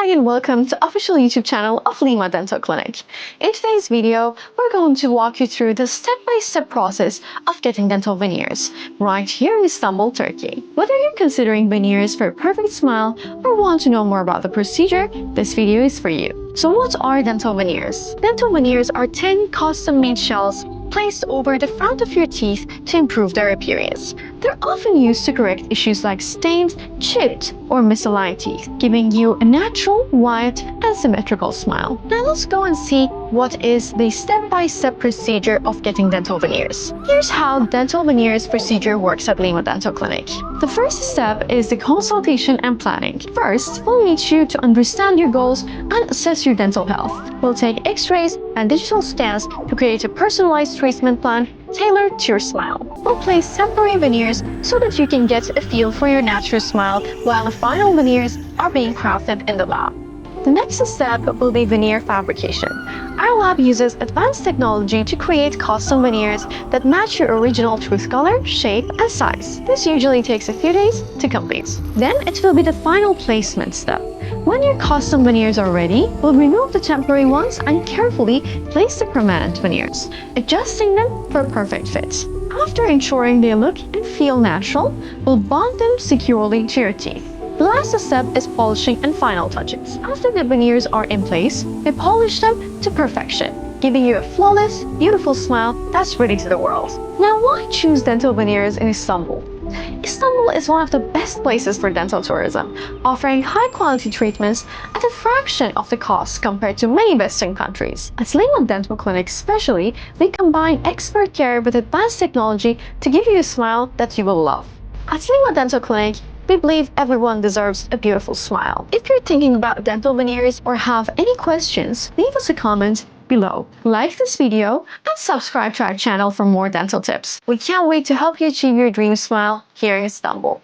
Hi and welcome to the official YouTube channel of Lema Dental Clinic. In today's video, we're going to walk you through the step-by-step process of getting dental veneers right here in Istanbul, Turkey. Whether you're considering veneers for a perfect smile or want to know more about the procedure, this video is for you. So what are dental veneers? Dental veneers are 10 custom-made shells placed over the front of your teeth to improve their appearance. They're often used to correct issues like stained, chipped, or misaligned teeth, giving you a natural, white, and symmetrical smile. Now let's go and see what is the step-by-step procedure of getting dental veneers. Here's how dental veneers procedure works at Lema Dental Clinic. The first step is the consultation and planning. First, we'll meet you to understand your goals and assess your dental health. We'll take x-rays and digital scans to create a personalized treatment plan tailored to your smile. We'll place temporary veneers so that you can get a feel for your natural smile while the final veneers are being crafted in the lab. The next step will be veneer fabrication. Our lab uses advanced technology to create custom veneers that match your original tooth color, shape, and size. This usually takes a few days to complete. Then it will be the final placement step. When your custom veneers are ready, we'll remove the temporary ones and carefully place the permanent veneers, adjusting them for a perfect fit. After ensuring they look and feel natural, we'll bond them securely to your teeth. The last step is polishing and final touches. After the veneers are in place, we polish them to perfection, giving you a flawless, beautiful smile that's ready to the world. Now, why choose dental veneers in Istanbul? Istanbul is one of the best places for dental tourism, offering high-quality treatments at a fraction of the cost compared to many Western countries. At Lema Dental Clinic especially, we combine expert care with advanced technology to give you a smile that you will love. At Lema Dental Clinic, we believe everyone deserves a beautiful smile. If you're thinking about dental veneers or have any questions, leave us a comment below. Like this video and subscribe to our channel for more dental tips. We can't wait to help you achieve your dream smile here in Istanbul.